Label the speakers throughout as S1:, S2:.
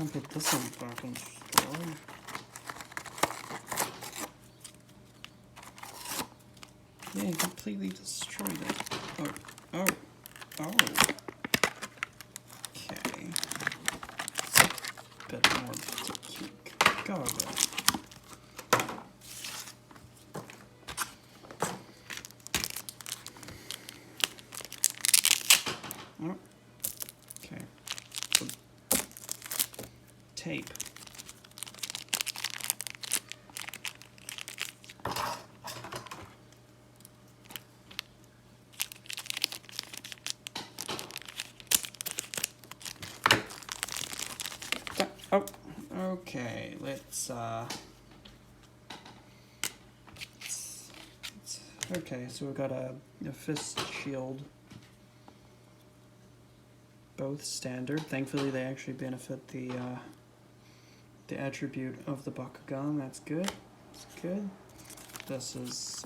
S1: can't put this one back in storage. Yeah, he completely destroyed it. Oh. Okay. Bit more to keep going. Oh. Okay. So, tape. Oh, okay, okay, so we've got a fist shield. Both standard. Thankfully they actually benefit the attribute of the Bakugan. That's good. That's good. This is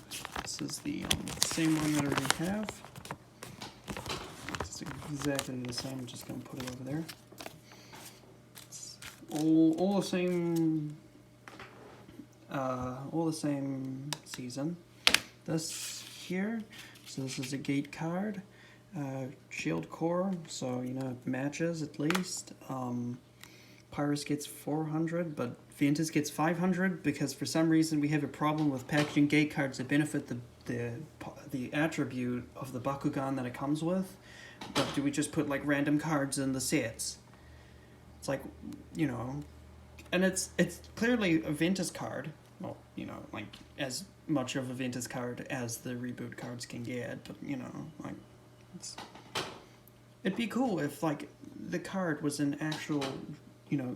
S1: the same one that I already have. It's exactly the same. I'm just gonna put it over there. All the same season. This here, so this is a gate card, shield core, so you know it matches at least. Pyrus gets 400, but Ventus gets 500 because for some reason we have a problem with packaging gate cards that benefit the attribute of the Bakugan that it comes with. But do we just put like random cards in the sets? It's like, you know, and it's clearly a Ventus card. Well, you know, like as much of a Ventus card as the reboot cards can get, but you know, like it'd be cool if like the card was an actual, you know,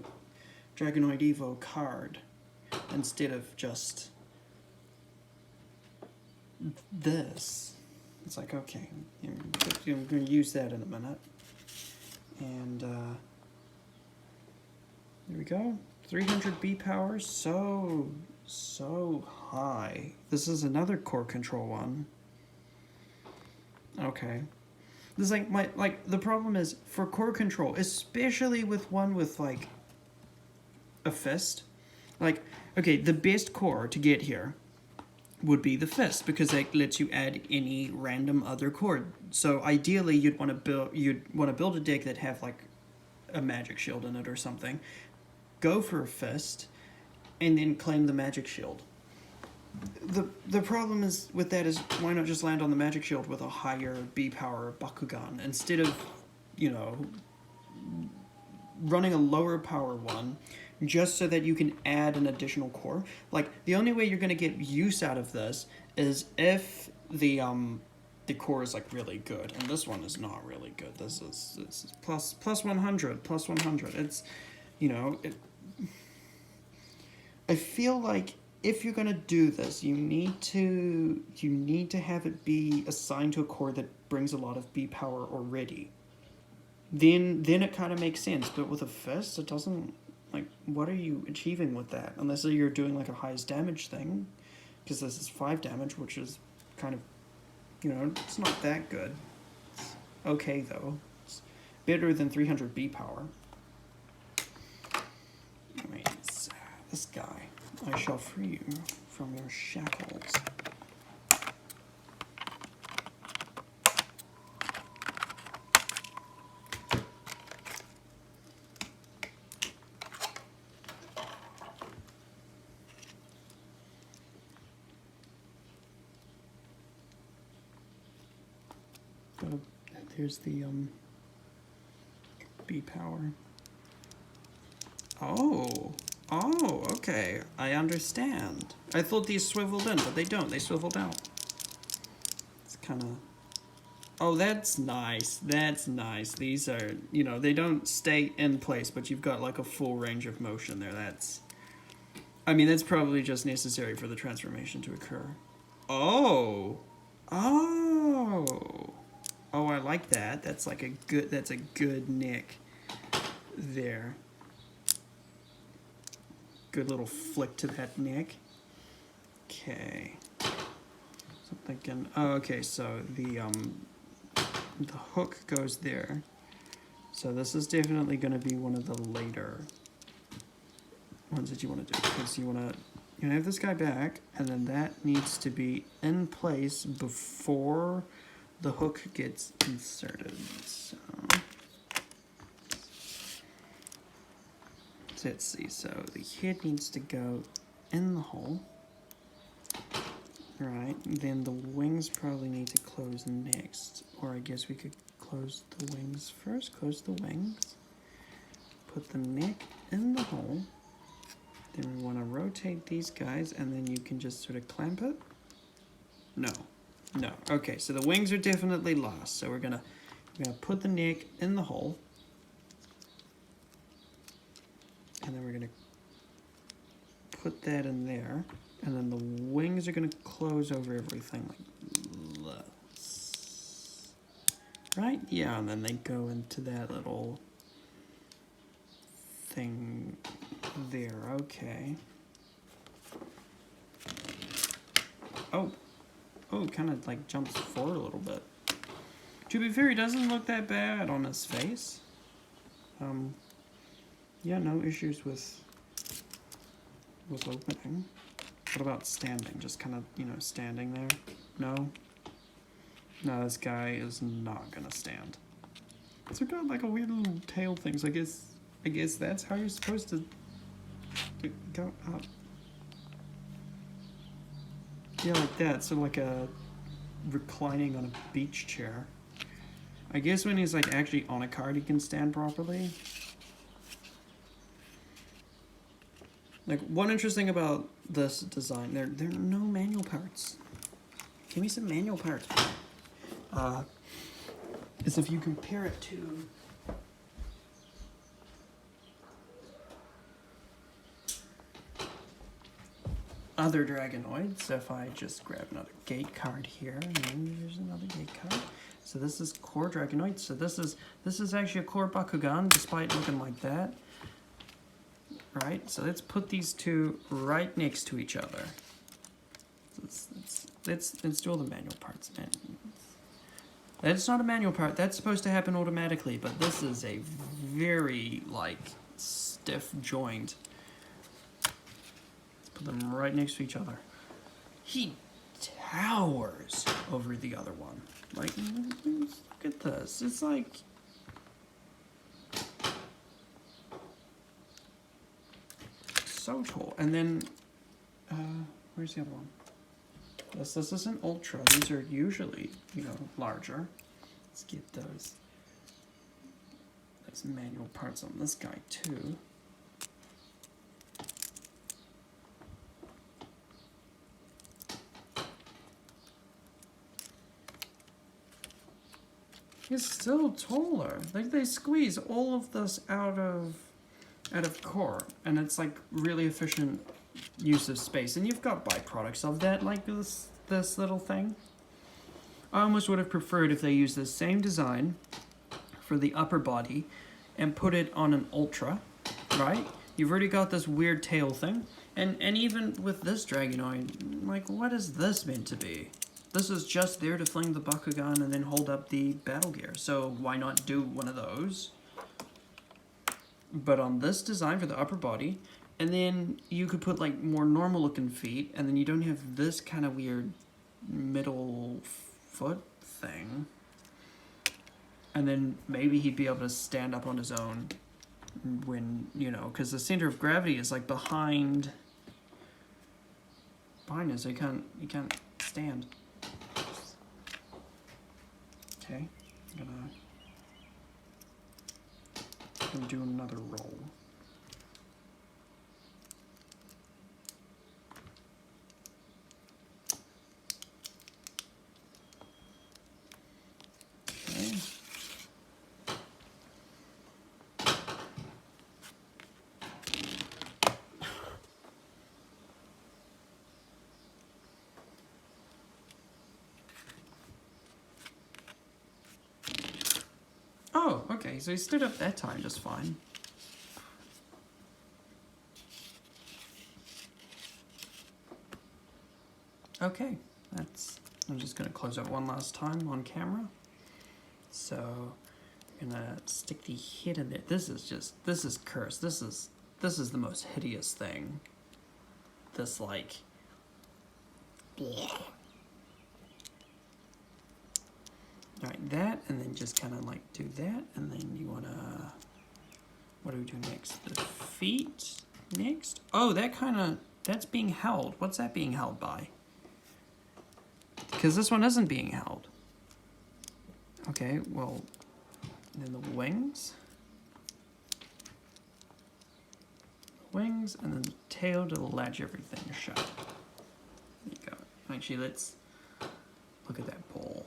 S1: Dragonoid Evo card instead of just this. It's like, okay, I'm going to use that in a minute. And there we go. 300 B power, so high. This is another core control one. Okay. This is like the problem is for core control, especially with one with like a fist. Like, okay, the best core to get here would be the fist because it lets you add any random other core. So ideally, you'd want to build a deck that have like a magic shield in it or something. Go for a fist, and then claim the magic shield. The problem is with that is why not just land on the magic shield with a higher B power Bakugan instead of, you know, running a lower power one just so that you can add an additional core. Like the only way you're gonna get use out of this is if the core is like really good, and this one is not really good. This is plus 100, plus 100. It's, you know, I feel like if you're gonna do this, you need to have it be assigned to a core that brings a lot of B power already. Then it kind of makes sense. But with a fist, it doesn't. Like, what are you achieving with that? Unless you're doing like a highest damage thing, because this is 5 damage, which is kind of, you know, it's not that good. It's okay though. It's better than 300 B power. Anyways, this guy. I shall free you from your shackles. There's the B power. Oh, okay. I understand. I thought these swiveled in, but they don't. They swiveled out. It's kind of... Oh, that's nice. That's nice. These are, you know, they don't stay in place, but you've got like a full range of motion there. That's... I mean, that's probably just necessary for the transformation to occur. Oh, I like that. That's like a good, that's a good nick there. Good little flick to that neck. Okay. So I'm thinking, oh, okay, so the hook goes there. So this is definitely going to be one of the later ones that you want to do, because you want to have this guy back, and then that needs to be in place before the hook gets inserted. So let's see. So the head needs to go in the hole. Right, then the wings probably need to close next, or I guess we could close the wings first. Close the wings, put the neck in the hole, then we want to rotate these guys, and then you can just sort of clamp it. No, okay, so the wings are definitely last, so we're gonna put the neck in the hole, and then we're gonna put that in there. And then the wings are going to close over everything like this. Right? Yeah, and then they go into that little thing there. Okay. Oh, it kind of like jumps forward a little bit. To be fair, he doesn't look that bad on his face. Yeah, no issues with opening. What about standing? Just kind of, standing there? No? No, this guy is not gonna stand. It's got like a weird little tail thing, so I guess that's how you're supposed to go up. Yeah, like that, so like a reclining on a beach chair. I guess when he's like actually on a card he can stand properly. Like, one interesting about this design, there are no manual parts. Give me some manual parts. Is if you compare it to other Dragonoids. So if I just grab another gate card here, and then there's another gate card. So this is core Dragonoid. So this is actually a core Bakugan, despite looking like that. Right, so let's put these two right next to each other. Let's do all the manual parts. That's not a manual part. That's supposed to happen automatically, but this is a very, like, stiff joint. Let's put them right next to each other. He towers over the other one. Like, look at this. It's like... so tall. And then, where's the other one? This is an Ultra. These are usually, larger. Let's get those manual parts on this guy too. He's still taller. Like, they squeeze all of this out of core, and it's like really efficient use of space. And you've got byproducts of that, like this little thing. I almost would have preferred if they used the same design for the upper body and put it on an Ultra, right? You've already got this weird tail thing, and even with this Dragonoid, like, what is this meant to be? This is just there to fling the Bakugan and then hold up the battle gear. So why not do one of those? But on this design for the upper body, and then you could put like more normal looking feet, and then you don't have this kind of weird middle foot thing. And then maybe he'd be able to stand up on his own when, because the center of gravity is like behind you, so you can't stand. Okay, I'm gonna do another roll. Okay. Oh, okay, so he stood up that time just fine. Okay, I'm just gonna close out one last time on camera. So, I'm gonna stick the head in there. This is cursed. This is this is the most hideous thing. This like, bleh. Alright, that, and then just kind of like do that, and then you want to, what do we do next? The feet next? Oh, that kind of, that's being held. What's that being held by? Because this one isn't being held. Okay, well, and then the wings. Wings, and then the tail to latch everything shut. There you go. Actually, let's look at that bowl.